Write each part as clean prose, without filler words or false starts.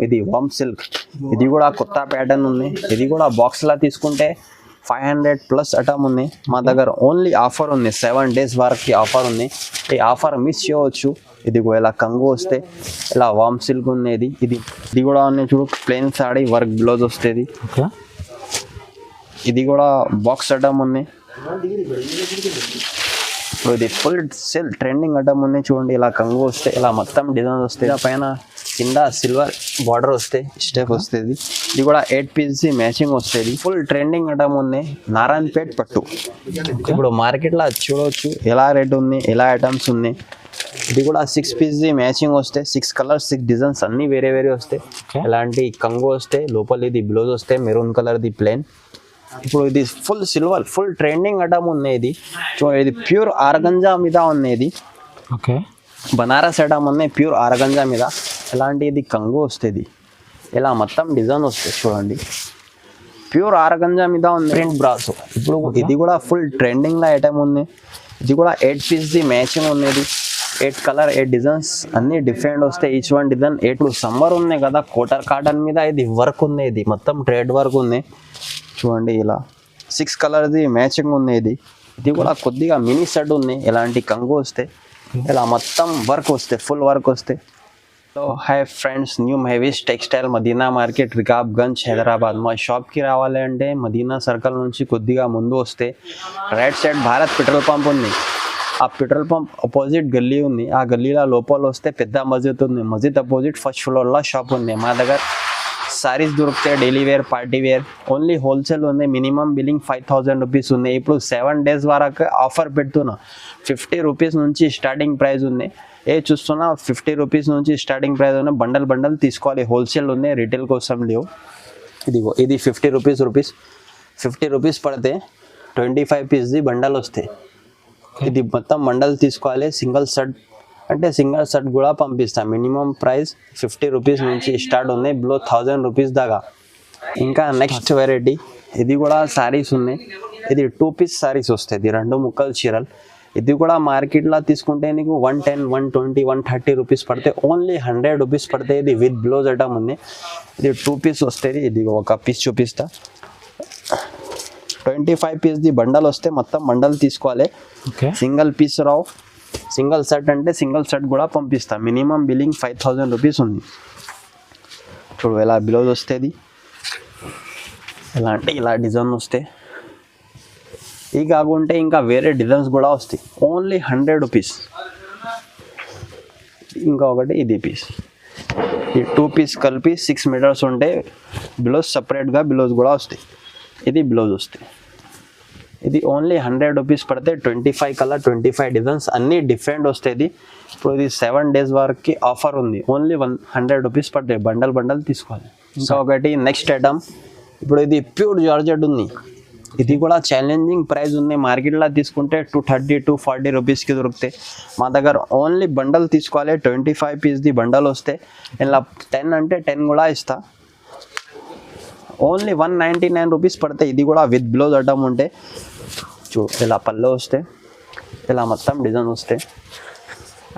ఇది వామ్ సిల్క్, ఇది కూడా కొత్త ప్యాటర్న్ ఉంది. ఇది కూడా బాక్స్ లా తీసుకుంటే 500+ ఐటమ్ ఉంది. మా దగ్గర ఓన్లీ ఆఫర్ ఉంది, 7 days వరకు ఆఫర్ ఉంది. ఈ ఆఫర్ మిస్ చేయవచ్చు. ఇది ఇలా కంగు వస్తే ఇలా వామ్ సిల్క్ ఉంది. ఇది కూడా ఉన్నాయి చూడు, ప్లెయిన్ సాడీ వర్క్ బ్లౌజ్ వస్తుంది. ఇది కూడా బాక్స్ ఐటమ్ ఉంది. ఇది ఫుల్ సేల్ ట్రెండింగ్ ఐటమ్ ఉంది చూడండి. ఇలా కంగు వస్తే ఇలా మొత్తం డిజైన్ వస్తాయి. పైన కింద సిల్వర్ బార్డర్ వస్తే స్టెప్ వస్తుంది. ఇది కూడా 8 pieces మ్యాచింగ్ వస్తుంది. ఫుల్ ట్రెండింగ్ ఐటమ్ ఉంది. నారాయణపేట్ పట్టు ఇప్పుడు మార్కెట్లో చూడవచ్చు ఎలా రేట్ ఉంది, ఎలా ఐటమ్స్ ఉన్నాయి. ఇది కూడా 6 pieces మ్యాచింగ్ వస్తే 6 కలర్స్ 6 డిజైన్స్ అన్ని వేరే వేరే వస్తాయి. ఇలాంటి కంగు వస్తే లోపల ఇది బ్లౌజ్ వస్తే మెరూన్ కలర్ది ప్లెయిన్. ఇప్పుడు ఇది full silver full trending item ఉంది. ఇది ప్యూర్ ఆర్గంజా మీద ఉంది. బనారస్ ఐటమ్ ఉంది ప్యూర్ ఆర్గంజా మీద. ఇలాంటి ఇది కంగు వస్తుంది. ఇలా మొత్తం డిజైన్ వస్తుంది చూడండి. ప్యూర్ ఆర్గంజా మీద ఉంది ప్రింట్ బ్రాస్. ఇప్పుడు ఇది కూడా ఫుల్ ట్రెండింగ్లో ఐటమ్ ఉంది. ఇది కూడా 8 pieces మ్యాచింగ్ ఉంది. 8 కలర్ 8 డిజైన్స్ అన్ని డిఫరెంట్ వస్తాయి. Each one design. ఇప్పుడు సమ్మర్ ఉన్నాయి కదా, కోటర్ కాటన్ మీద ఇది వర్క్ ఉంది. ఇది మొత్తం ట్రేడ్ వర్క్ ఉంది చూడండి. ఇలా 6 కలర్ది మ్యాచింగ్ ఉంది. ఇది కూడా కొద్దిగా మినీ సెట్ ఉంది. ఇలాంటి కంగు వస్తే ఇలా మొత్తం వర్క్ వస్తే ఫుల్ వర్క్ వస్తే. So hi friends, new Mahesh textile Madina market Rikabganj Hyderabad. మా షాప్కి రావాలి అంటే మదీనా సర్కిల్ నుంచి కొద్దిగా ముందు వస్తే right side Bharat petrol pump ఉంది. ఆ పెట్రోల్ పంప్ అపోజిట్ గల్లీ ఉంది. ఆ గల్లీలో లోపల వస్తే పెద్ద మస్జిద్ ఉంది. మస్జిద్ అపోజిట్ ఫస్ట్ ఫ్లోర్లో షాప్ ఉంది. మా దగ్గర సారీస్ దొరుకుతాయి, daily wear, party wear. Only wholesale ఉంది. మినిమం బిల్లింగ్ 5000 రూపీస్ ఉంది. ఇప్పుడు 7 days వరకు ఆఫర్ పెడుతున్నా. 50 రూపీస్ నుంచి స్టార్టింగ్ ప్రైస్ ఉంది. చూస్తున్నా 50 రూపీస్ నుంచి స్టార్టింగ్ ప్రైస్ ఉంది. బండల్ తీసుకోవాలి. హోల్సేల్ ఉంది, రిటైల్ కోసం లేవు. ఇది 50 రూపీస్ పడితే 25 pieces బండల్ వస్తాయి. ఇది మొత్తం బండల్ తీసుకోవాలి. సింగిల్ సెట్ కూడా పంపిస్తాం. మినిమం ప్రైస్ 50 రూపీస్ నుంచి స్టార్ట్ ఉంది. బిలో 1000 రూపీస్ దాకా. ఇంకా నెక్స్ట్ వెరైటీ ఇది కూడా సారీస్ ఉన్నాయి. ఇది 2 piece సారీస్ వస్తాయి. 2 ముక్కలు చీరలు. ఇది కూడా మార్కెట్లో తీసుకుంటే నీకు 110, 120, 130 రూపీస్ పడితే ఓన్లీ 100 రూపీస్ పడితే. ఇది విత్ బ్లౌజ్ ఐటమ్ ఉంది. ఇది 2 piece వస్తుంది. ఇది ఒక పీస్ చూపిస్తా. 25 pieces బండల్ వస్తే మొత్తం బండల్ తీసుకోవాలి. సింగిల్ పీస్ రావు. సింగిల్ సెట్ అంటే సింగిల్ సెట్ కూడా పంపిస్తాం. మినిమం బిల్లింగ్ 5000 రూపీస్ ఉంది. చూడు ఎలా బ్లౌజ్ వస్తుంది. ఇలా డిజైన్ వస్తే. ఈ కాకుంటే ఇంకా వేరే డిజైన్స్ కూడా వస్తాయి. Only 100 rupees. ఇంకా ఒకటి ఇది పీస్. ఈ 2 piece కలిపి 6 meters ఉంటే బ్లౌజ్ సపరేట్గా బ్లౌజ్ కూడా వస్తాయి. ఇది బ్లౌజ్ వస్తాయి. ఇది ఓన్లీ 100 రూపీస్ పడితే 25 కలర్ 25 డిజైన్స్ అన్నీ డిఫరెంట్ వస్తాయి. ఇప్పుడు ఇది 7 days వరకు ఆఫర్ ఉంది. ఓన్లీ 100 రూపీస్ పడతాయి. బండల్ తీసుకోవాలి. ఇంకా ఒకటి నెక్స్ట్ ఐటమ్. ఇప్పుడు ఇది ప్యూర్ జార్జెట్ ఉంది. ఇది కూడా ఛాలెంజింగ్ ప్రైస్ ఉంది. మార్కెట్లో తీసుకుంటే 230, 240 రూపీస్కి దొరుకుతాయి. మా దగ్గర ఓన్లీ బండల్ తీసుకోవాలి. 25 pieces బండల్ వస్తే ఇలా 10 అంటే 10 కూడా ఇస్తా. ఓన్లీ 199 రూపీస్ పడతాయి. ఇది కూడా విత్ బ్లౌజ్ ఐటమ్ ఉంటే ఇలా పళ్ళు వస్తే ఇలా మొత్తం డిజైన్ వస్తే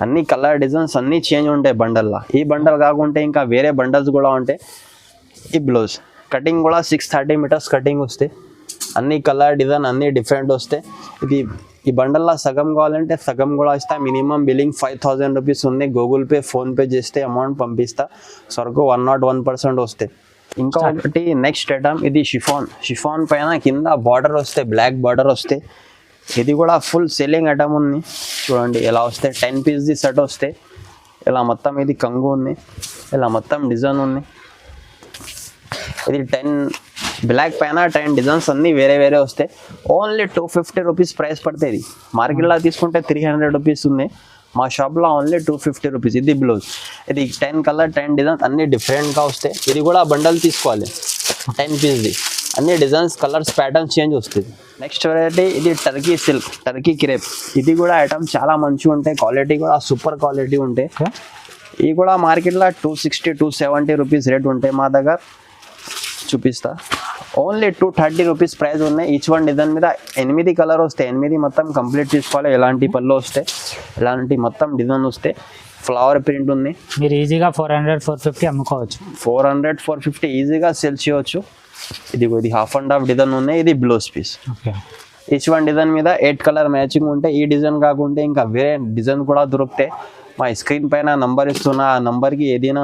అన్ని కలర్ డిజైన్స్ అన్నీ చేంజ్ ఉంటాయి బండల్లో. ఈ బండల్ కాకుంటే ఇంకా వేరే బండల్స్ కూడా ఉంటాయి. ఈ బ్లౌజ్ కటింగ్ కూడా 630 meters కటింగ్ వస్తే అన్ని కలర్ డిజైన్ అన్నీ డిఫరెంట్ వస్తే. ఈ బండల్లో సగం కావాలంటే సగం కూడా ఇస్తా. మినిమం బిల్లింగ్ 5000 రూపీస్ ఉంది. గూగుల్ పే, ఫోన్పే చేస్తే అమౌంట్ పంపిస్తా. సరుకు 101% వస్తాయి. ఇంకా ఒకటి నెక్స్ట్ ఐటమ్. ఇది షిఫాన్ పైన కింద బార్డర్ వస్తే బ్లాక్ బార్డర్ వస్తే. ఇది కూడా ఫుల్ సెల్లింగ్ ఐటమ్ ఉంది. చూడండి ఎలా వస్తే 10 pieces సెట్ వస్తే. ఇలా మొత్తం ఇది కంగు ఉంది. ఇలా మొత్తం డిజైన్ ఉంది. ఇది 10 బ్లాక్ పైన 10 డిజైన్స్ అన్నీ వేరే వేరే వస్తాయి. ఓన్లీ 250 రూపీస్ ప్రైస్ పడుతుంది. మార్కెట్లో తీసుకుంటే 300 రూపీస్ ఉంది. మా షాప్లో ఓన్లీ 250 రూపీస్. ఇది బ్లౌజ్. ఇది 10 కలర్ 10 డిజైన్స్ అన్నీ డిఫరెంట్గా వస్తాయి. ఇది కూడా బండల్ తీసుకోవాలి. 10 pieces అన్ని డిజైన్స్ కలర్స్ ప్యాటర్న్స్ చేంజ్ వస్తుంది. నెక్స్ట్ వెరైటీ ఇది టర్కీ సిల్క్, టర్కీ క్రేప్. ఇది కూడా ఐటమ్ చాలా మంచిగా ఉంటాయి. క్వాలిటీ కూడా సూపర్ క్వాలిటీ ఉంటాయి. ఇవి కూడా మార్కెట్లో 260, 270 రూపీస్ రేట్ ఉంటాయి. మా దగ్గర చూపిస్తా. ఓన్లీ 230 రూపీస్ ప్రైస్ ఉన్నాయి. ఈచ్ వన్ డిజైన్ మీద 8 కలర్ వస్తాయి. 8 మొత్తం కంప్లీట్ తీసుకోవాలి. ఎలాంటి పళ్ళు వస్తాయి, ఎలాంటి మొత్తం డిజైన్ వస్తాయి. ఫ్లవర్ ప్రింట్ ఉంది. మీరు ఈజీగా 400-450 అమ్ముకోవచ్చు. 400-450 ఈజీగా సేల్ చేయవచ్చు. ఇది 1/2 డిజైన్ ఉన్నాయి. ఇది blouse piece. Okay, each one design మీద 8 కలర్ మ్యాచింగ్ ఉంటే ఈ డిజైన్ కాకుంటే ఇంకా వేరే డిజైన్ కూడా దొరుకుతాయి. మా స్క్రీన్ పైన నంబర్ ఇస్తున్నా, ఆ నంబర్కి ఏదైనా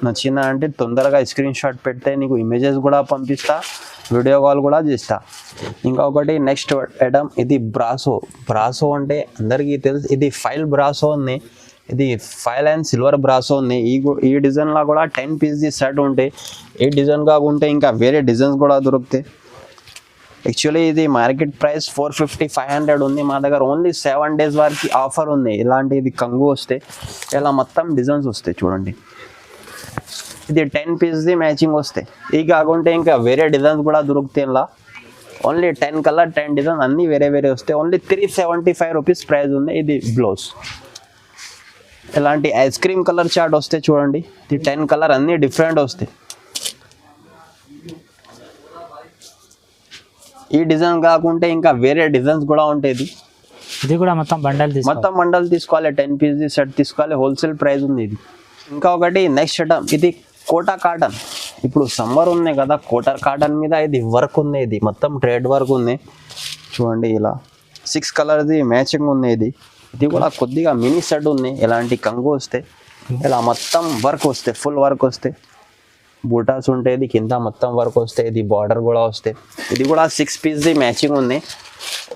నచ్చిందా అంటే తొందరగా స్క్రీన్ షాట్ పెడితే నీకు ఇమేజెస్ కూడా పంపిస్తా, వీడియో కాల్ కూడా చేస్తా. ఇంకొకటి నెక్స్ట్ ఐటమ్, ఇది బ్రాసో అంటే అందరికీ తెలుసు. ఇది ఫైల్ బ్రాసో ఉంది. ఇది ఫైల్ అండ్ సిల్వర్ బ్రాసో ఉంది. ఈ డిజైన్లో కూడా 10 పీస్ సెట్ ఉంటాయి. ఈ డిజైన్ కాకుంటే ఇంకా వేరే డిజైన్స్ కూడా దొరుకుతాయి. యాక్చువల్లీ ఇది మార్కెట్ ప్రైస్ 450-500 ఉంది. మా దగ్గర ఓన్లీ 7 days వరకు ఆఫర్ ఉంది. ఇలాంటి ఇది కంగు వస్తే ఇలా మొత్తం డిజైన్స్ వస్తాయి చూడండి. ఇది 10 పీస్ది మ్యాచింగ్ వస్తాయి. ఈ కాకుంటే ఇంకా వేరే డిజైన్స్ కూడా దొరుకుతాయి. ఇలా ఓన్లీ 10 కలర్ 10 డిజైన్ అన్నీ వేరే వస్తాయి. ఓన్లీ 375 రూపీస్ ప్రైస్ ఉంది. ఇది బ్లౌజ్. ఇలాంటి ఐస్ క్రీమ్ కలర్ చార్ట్ వస్తాయి చూడండి. ఇది 10 కలర్ అన్నీ డిఫరెంట్ వస్తాయి. ఈ డిజైన్ కాకుంటే ఇంకా వేరే డిజైన్స్ కూడా ఉంటాయి. ఇది కూడా మొత్తం బండల్ తీసుకోవాలి. 10 పీస్ సెట్ తీసుకోవాలి. హోల్సేల్ ప్రైస్ ఉంది ఇది. ఇంకా ఒకటి నెక్స్ట్ ఐటమ్, ఇది కోటా కాటన్. ఇప్పుడు సమ్మర్ ఉన్నాయి కదా, కోటా కాటన్ మీద ఇది వర్క్ ఉంది. ఇది మొత్తం ట్రేడ్ వర్క్ ఉంది చూడండి. ఇలా 6 కలర్ది మ్యాచింగ్ ఉంది. ఇది కూడా కొద్దిగా మినీ సెట్ ఉంది. ఇలాంటి కంగు వస్తే ఇలా మొత్తం వర్క్ వస్తే, ఫుల్ వర్క్ వస్తే, బూటాస్ ఉంటాయి. కింద మొత్తం వర్క్ వస్తాయి. ఇది బార్డర్ కూడా వస్తాయి. ఇది కూడా 6 పీస్ది మ్యాచింగ్ ఉంది.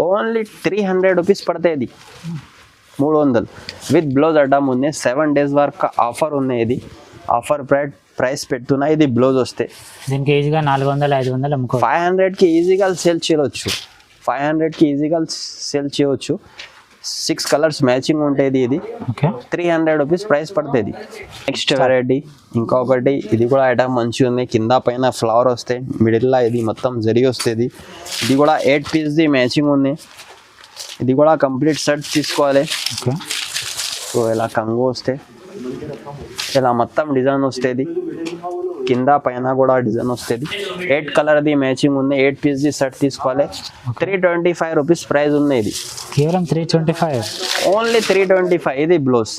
ఓన్లీ 300 రూపీస్ పడతాయి. ఇది 300 విత్ బ్లౌజ్ అడ్డం ఉంది. 7 days వరకు ఆఫర్ ఉంది. ఇది ఆఫర్ ప్రైస్ పెడుతున్నా. ఇది బ్లౌజ్ వస్తాయి. దీనికి ఈజీగా 400-500 అమ్ముకోవచ్చు. 500కి ఈజీగా సేల్ చేయవచ్చు. 500కి ఈజీగా సేల్ చేయవచ్చు. 6 కలర్స్ మ్యాచింగ్ ఉంటుంది. ఇది 300 రూపీస్ ప్రైస్ పడుతుంది. నెక్స్ట్ వెరైటీ ఇంకొకటి, ఇది కూడా ఐటమ్ మంచిగా ఉంది. కింద పైన ఫ్లవర్ వస్తాయి, మిడిల్లో ఇది మొత్తం జరి వస్తుంది. ఇది కూడా 8 పీస్ది మ్యాచింగ్ ఉంది. ఇది కూడా కంప్లీట్ సెట్ తీసుకోవాలి. సో ఇలా కంగు వస్తే ఇలా మొత్తం డిజైన్ వస్తుంది. కింద పైన కూడా డిజైన్ వస్తుంది. 8 కలర్ది మ్యాచింగ్ ఉంది. 8 పీస్ది సెట్ తీసుకోవాలి. 325 రూపీస్ ప్రైస్ ఉంది. ఇది కేవలం 325, ఓన్లీ 325. ఇది బ్లౌజ్.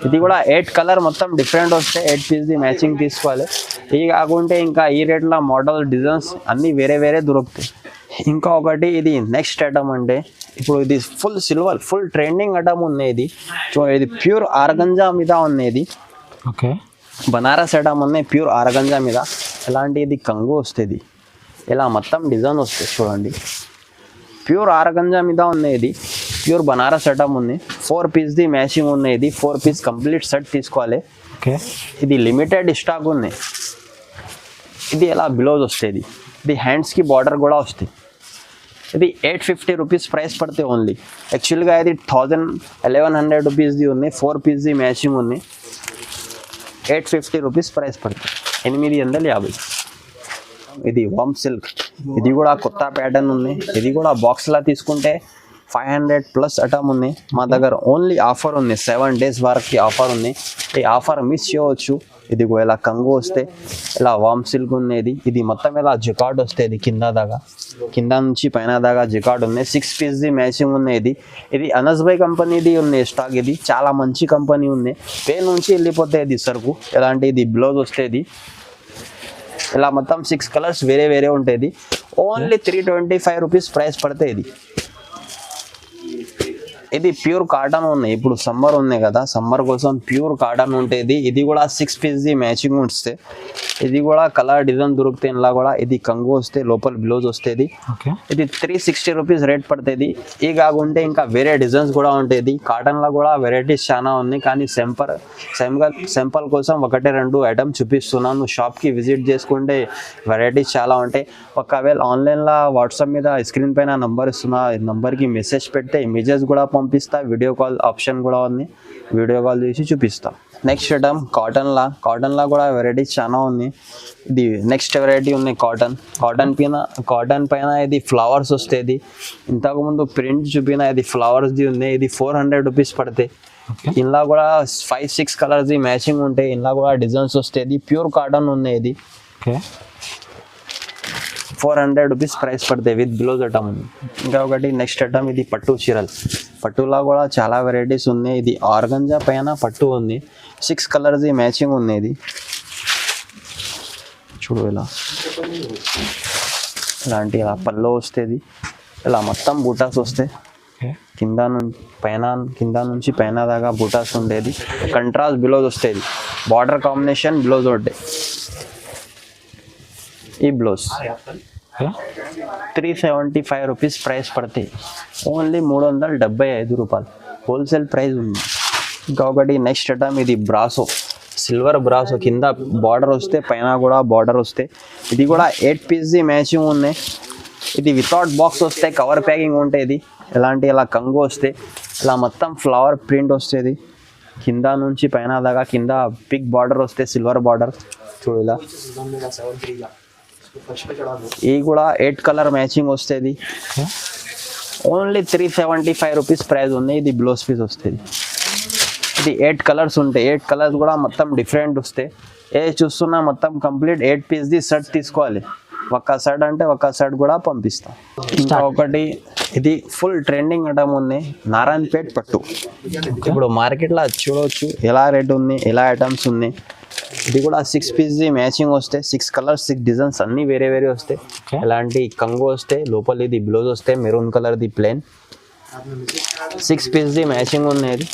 ఇది కూడా 8 కలర్ మొత్తం డిఫరెంట్ వస్తాయి. 8 పీస్ది మ్యాచింగ్ తీసుకోవాలి. ఇవి కాకుంటే ఇంకా ఈ రేట్లో మోడల్ డిజైన్స్ అన్నీ వేరే దొరుకుతాయి. ఇంకా ఒకటి, ఇది నెక్స్ట్ ఐటమ్ అంటే ఇప్పుడు ఇది full silver, full trending item ఉంది. ఇది ఇది ప్యూర్ ఆర్గంజా మీద ఉంది. ఇది ఓకే, బనారస్ ఐటమ్ ఉన్నాయి. ప్యూర్ ఆర్గంజా మీద ఇలాంటి ఇది కంగు వస్తుంది. ఇలా మొత్తం డిజైన్ వస్తుంది చూడండి. ప్యూర్ ఆర్గంజా మీద ఉన్నాయి. ఇది ప్యూర్ బనారస్ ఐటమ్ ఉంది. 4 పీస్ది మ్యాచింగ్ ఉన్నాయి. ఇది 4 పీస్ కంప్లీట్ సెట్ తీసుకోవాలి. ఓకే, ఇది లిమిటెడ్ స్టాక్ ఉంది. ఇది ఎలా బ్లౌజ్ వస్తుంది. ఇది హ్యాండ్స్కి బార్డర్ కూడా వస్తుంది. ఇది 850 రూపీస్ ప్రైస్ పడితే ఓన్లీ. యాక్చువల్గా ఇది 1100 రూపీస్ది ఉంది. 4 పీస్ది మ్యాచింగ్ ఉంది. 850 రూపీస్ ప్రైస్ పడుతుంది. 850. ఇది వామ్ సిల్క్. ఇది కూడా కొత్త ప్యాటర్న్ ఉంది. ఇది కూడా బాక్స్లా తీసుకుంటే 500+ ఐటమ్ ఉంది. మా దగ్గర ఓన్లీ ఆఫర్ ఉంది. 7 days వరకు ఆఫర్ ఉంది. ఈ ఆఫర్ మిస్ చేయవచ్చు. ఇది ఇలా కంగు వస్తే ఇలా వామ్ సిల్క్ ఉంది. ఇది మొత్తం ఇలా జికార్డ్ వస్తుంది. కింద నుంచి పైన దాకా జికార్డ్ ఉంది. 6 పీస్ది మ్యాచింగ్ ఉంది. ఇది అనస్బై కంపెనీది ఉంది స్టాక్. ఇది చాలా మంచి కంపెనీ ఉంది. పే నుంచి వెళ్ళిపోతాయి ఇది సరుకు. ఎలాంటి ఇది బ్లౌజ్ వస్తుంది. ఇలా మొత్తం 6 కలర్స్ వేరే ఉంటుంది. ఓన్లీ 325 రూపీస్ ప్రైస్ పడతాయి. ఇది ప్యూర్ కాటన్ ఉన్నాయి. ఇప్పుడు సమ్మర్ ఉంది కదా, సమ్మర్ కోసం ప్యూర్ కాటన్ ఉంటుంది. ఇది కూడా 6 పీస్ది మ్యాచింగ్ వస్తే, ఇది కూడా కలర్ డిజైన్ దొరుకుతాయి. ఇలా కూడా ఇది కంగు వస్తే లోపల బ్లౌజ్ వస్తుంది. ఇది 360 రూపీస్ రేట్ పడుతుంది. ఈ కాకుంటే ఇంకా వేరే డిజైన్స్ కూడా ఉంటుంది. కాటన్లో కూడా వెరైటీస్ చాలా ఉన్నాయి. కానీ సింపుల్ కోసం 1-2 ఐటమ్ చూపిస్తున్నాను. షాప్కి విజిట్ చేసుకుంటే వెరైటీస్ చాలా ఉంటాయి. ఒకవేళ ఆన్లైన్లో వాట్సాప్ మీద స్క్రీన్ పైన నంబర్ ఇస్తున్నా, నంబర్కి మెసేజ్ పెడితే ఇమేజెస్ కూడా పంపిస్తా. వీడియో కాల్ ఆప్షన్ కూడా ఉంది. వీడియో కాల్ చేసి చూపిస్తా. నెక్స్ట్ ఐటమ్ కాటన్లో కూడా వెరైటీస్ చాలా ఉంది. ఇది నెక్స్ట్ వెరైటీ ఉంది కాటన్ పైన ఇది ఫ్లవర్స్ వస్తుంది. ఇంతకుముందు ప్రింట్ చూపిన ఇది ఫ్లవర్స్ది ఉంది. ఇది 400 రూపీస్ పడతాయి. ఇందులో కూడా 5-6 కలర్స్ది మ్యాచింగ్ ఉంటాయి. ఇందులో కూడా డిజైన్స్ వస్తాయి. ప్యూర్ కాటన్ ఉంది. ఇది 400 రూపీస్ ప్రైస్ పడతాయి విత్ బ్లౌజ్ ఐటమ్ ఉంది. ఇంకా ఒకటి నెక్స్ట్ ఐటమ్ ఇది పట్టు చీరలు. పట్టులో కూడా చాలా వెరైటీస్ ఉన్నాయి. ఇది ఆర్గంజా పైన పట్టు ఉంది, 6 కలర్స్ మ్యాచింగ్ ఉంది. ఇది చూడు ఇలా ఇలాంటి ఇలా పల్లో వస్తుంది, ఇలా మొత్తం బూటాస్ వస్తాయి. కింద నుంచి పైన దాకా బూటాస్ ఉండేది. కంట్రాస్ట్ బ్లౌజ్ వస్తుంది, బార్డర్ కాంబినేషన్ బ్లౌజ్ ఒకటి. ఈ బ్లౌజ్ 375 రూపీస్ ప్రైస్ పడతాయి, ఓన్లీ 375 రూపాయలు హోల్సేల్ ప్రైస్ ఉంది. ఇంకా ఒకటి నెక్స్ట్ ఐటమ్ ఇది బ్రాసో, సిల్వర్ బ్రాసో. కింద బార్డర్ వస్తే పైన కూడా బార్డర్ వస్తే. ఇది కూడా 8 పీస్ మ్యాచింగ్ ఉన్నాయి. ఇది వితౌట్ బాక్స్ వస్తే, కవర్ ప్యాకింగ్ ఉంటుంది. ఎలాంటి ఇలా కంగు వస్తే, ఇలా మొత్తం ఫ్లవర్ ప్రింట్ వస్తుంది. కింద నుంచి పైన దాకా కింద బిగ్ బార్డర్ వస్తే, సిల్వర్ బార్డర్ చూడు ఇలా. ఇది కూడా 8 కలర్ మ్యాచింగ్ వస్తుంది, ఓన్లీ 375 రూపీస్ ప్రైస్ ఉంది. ఇది బ్లౌజ్ పీస్ వస్తుంది. ఇది 8 కలర్స్ ఉంటాయి, 8 కలర్స్ కూడా మొత్తం డిఫరెంట్ వస్తాయి. ఏ చూస్తున్నా మొత్తం కంప్లీట్ 8 పీస్ది సెట్ తీసుకోవాలి. ఒక్క సెట్ అంటే ఒక్క సెట్ కూడా పంపిస్తాం. ఇంకా ఒకటి ఇది ఫుల్ ట్రెండింగ్ ఐటమ్ ఉంది, నారాయణపేట్ పట్టు. ఇప్పుడు మార్కెట్లో చూడవచ్చు ఎలా రేట్ ఉంది, ఎలా ఐటమ్స్ ఉన్నాయి. ఇది కూడా 6 పీస్ది మ్యాచింగ్ వస్తే, 6 కలర్స్ 6 డిజైన్స్ అన్నీ వేరే వేరే వస్తాయి. ఎలాంటి కంగు వస్తే, లోపల ఇది బ్లౌజ్ వస్తే మెరూన్ కలర్ది ప్లేన్. 6 పీస్ది మ్యాచింగ్ ఉన్నాయి.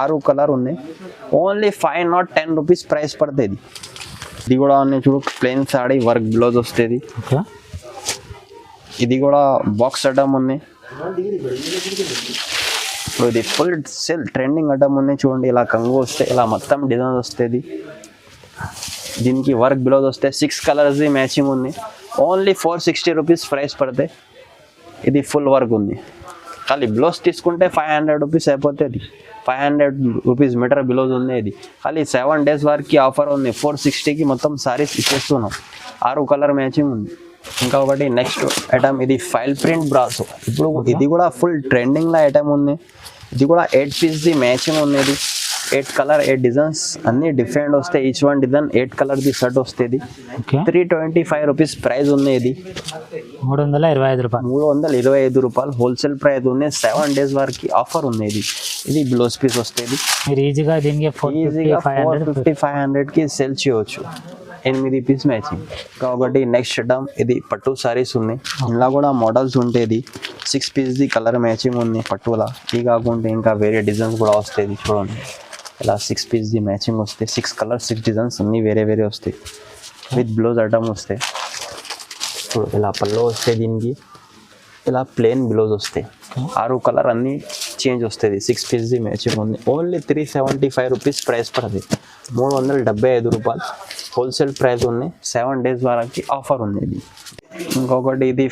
6 కలర్ ఉన్నాయి, ఓన్లీ 510 రూపీస్ ప్రైస్ పడుతుంది. ఇది కూడా ఉన్నాయి చూడు, ప్లెయిన్ సాడీ వర్క్ బ్లౌజ్ వస్తుంది. ఇది కూడా బాక్స్ ఐటమ్ ఉన్నాయి. ఇప్పుడు ఇది ఫుల్ సేల్ ట్రెండింగ్ ఐటమ్ ఉన్నాయి చూడండి. ఇలా కంగు వస్తే, ఇలా మొత్తం డిజైన్ వస్తుంది. దీనికి వర్క్ బ్లౌజ్ వస్తే, 6 కలర్స్ మ్యాచింగ్ ఉంది, ఓన్లీ 460 రూపీస్ ప్రైస్ పడతాయి. ఇది ఫుల్ వర్క్ ఉంది. ఖాళీ బ్లౌజ్ తీసుకుంటే 500 రూపీస్ అయిపోతుంది. 500 రూపీస్ మీటర్ బ్లౌజ్ ఉంది. ఇది ఖాళీ 7 డేస్ వరకు ఆఫర్ ఉంది. 460కి మొత్తం సారీస్ ఇచ్చేస్తున్నాం. 6 కలర్ మ్యాచింగ్ ఉంది. ఇంకా ఒకటి నెక్స్ట్ ఐటమ్ ఇది ఫైల్ ప్రింట్ బ్రాసో. ఇప్పుడు ఇది కూడా ఫుల్ ట్రెండింగ్లో ఐటమ్ ఉంది. ఇది కూడా 8 పీస్ది మ్యాచింగ్ ఉన్నది. 8 కలర్ 8 డిజైన్స్ అన్నీ డిఫరెంట్ వస్తాయి. ఈచ్ వన్ డిజైన్ 8 కలర్ది సెట్ వస్తుంది. 325 రూపీస్ ప్రైస్ ఉంది. ఇది 325 రూపాయలు, 325 రూపాయలు హోల్సేల్ ప్రైస్ ఉంది. 7 డేస్ వరకు ఆఫర్ ఉంది. ఇది బ్లౌజ్ పీస్ వస్తుంది. మీరు ఈజీగా దీనికి 450-500కి సేల్ చేయవచ్చు. 8 పీస్ మ్యాచింగ్. కాబట్టి నెక్స్ట్ ఐటమ్ ఇది పట్టు సారీస్ ఉన్నాయి. ఇలా కూడా మోడల్స్ ఉంటాయి. 6 పీస్ది కలర్ మ్యాచింగ్ ఉంది పట్టులా. ఇది కాకుండా ఇంకా వేరే డిజైన్స్ కూడా వస్తాయి చూడండి. ఇలా 6 పీస్ది మ్యాచింగ్ వస్తాయి. 6 కలర్స్ 6 డిజైన్స్ అన్నీ వేరే వేరే వస్తాయి. విత్ బ్లౌజ్ ఐటమ్ వస్తాయి. ఇప్పుడు ఇలా పళ్ళు వస్తాయి. దీనికి ఇలా ప్లెయిన్ బ్లౌజ్ వస్తాయి. 6 కలర్ అన్నీ చేంజ్ వస్తుంది. 6 పీస్ది మ్యాచింగ్ ఉంది. ఓన్లీ 375 రూపీస్ ప్రైస్ పడుతుంది. 375 రూపాయలు హోల్సేల్ ప్రైస్ ఉంది. 7 డేస్ వరకు ఆఫర్ ఉంది. ఇది ఇంకొకటి ఇది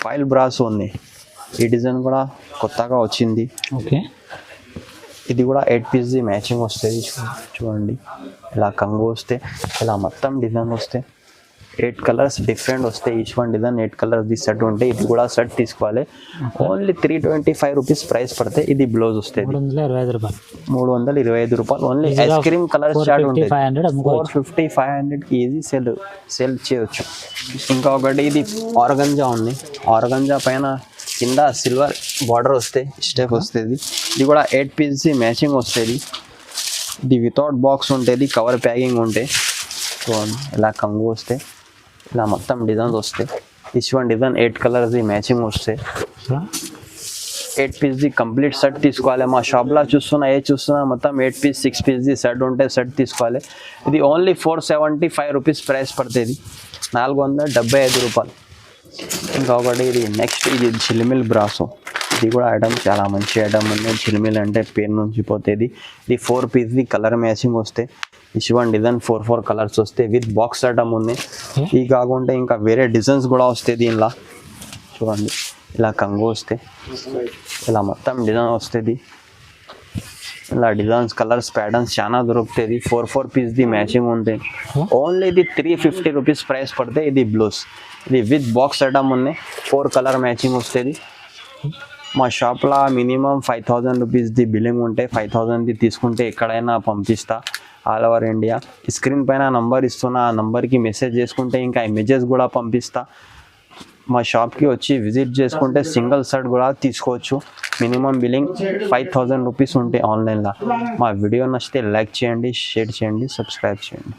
ఫైల్ బ్రాస్ ఉంది. ఈ డిజైన్ కూడా కొత్తగా వచ్చింది. ఓకే, ఇది కూడా 8 పీస్ది మ్యాచింగ్ వస్తుంది. చూడండి ఇలా కంగు వస్తే, ఇలా మొత్తం డిజైన్ వస్తే, 8 కలర్స్ డిఫరెంట్ వస్తాయి. Each one design 8 colours set ఉంటాయి. ఇది కూడా సెట్ తీసుకోవాలి. ఓన్లీ 325 రూపీస్ ప్రైస్ పడతాయి. ఇది బ్లౌజ్ వస్తుంది. 325 రూపాయలు, 325 రూపాయలు. Only ice cream colour short ఉంటుంది. 450-500కి ఈజీ సేల్ చేయవచ్చు. ఇంకా ఒకటి ఇది ఆర్గంజా ఉంది. ఆర్గంజా పైన కింద సిల్వర్ బార్డర్ వస్తే స్టెప్ వస్తుంది. ఇది కూడా 8 పీస్ మ్యాచింగ్ వస్తుంది. ఇది వితౌట్ బాక్స్ ఉంటుంది, కవర్ ప్యాకింగ్ ఉంటాయి. చూడండి ఇలా కంగు వస్తే, ఇలా మొత్తం డిజైన్స్ వస్తాయి. Each one design 8 colours matching వస్తాయి. 8 పీస్ది కంప్లీట్ సెట్ తీసుకోవాలి. మా షాప్లో చూస్తున్నా మొత్తం 8 పీస్ 6 పీస్ది సెట్ ఉంటే సెట్ తీసుకోవాలి. ఇది ఓన్లీ 475 రూపీస్ ప్రైస్ పడుతుంది. 475 రూపాయలు. ఇంకా ఒకటి ఇది నెక్స్ట్ ఇది జిలిమిల్ బ్రాసో. ఇది కూడా ఐటమ్ చాలా మంచి ఐటమ్ ఉంది. జిలిమిల్ అంటే పేరు నుంచి పోతుంది. ఇది 4 పీస్ది కలర్ మ్యాచింగ్ వస్తే, ఈచ్ వన్ డిజైన్ 4 కలర్స్ వస్తాయి. విత్ బాక్స్ ఐటమ్ ఉంది. ఇది కాకుండా ఇంకా వేరే డిజైన్స్ కూడా వస్తాయి దీనిలో. చూడండి ఇలా కంగు వస్తే, ఇలా మొత్తం డిజైన్ వస్తుంది. ఇలా డిజైన్స్ కలర్స్ ప్యాటర్న్స్ చాలా దొరుకుతాయి. 4 పీస్ది మ్యాచింగ్ ఉంటాయి. ఓన్లీ ఇది 350 రూపీస్ ప్రైస్ పడితే. ఇది బ్లౌజ్, ఇది విత్ బాక్స్ ఐటమ్ ఉన్నాయి. 4 కలర్ మ్యాచింగ్ వస్తుంది. మా షాప్లో మినిమం 5000 రూపీస్ది బిల్లింగ్ ఉంటే 5000ది తీసుకుంటే ఎక్కడైనా పంపిస్తా. All over India. ఈ స్క్రీన్ పైన నంబర్ ఇస్తున్నా, ఆ నంబర్కి మెసేజ్ చేసుకుంటే ఇంకా ఇమేజెస్ కూడా పంపిస్తా. మా షాప్కి వచ్చి విజిట్ చేసుకుంటే సింగిల్ షర్ట్ కూడా తీసుకోవచ్చు. మినిమం బిల్లింగ్ 5000 రూపీస్ ఉంటే ఆన్లైన్లో. మా వీడియో నచ్చితే లైక్ చేయండి, షేర్ చేయండి, సబ్స్క్రైబ్ చేయండి.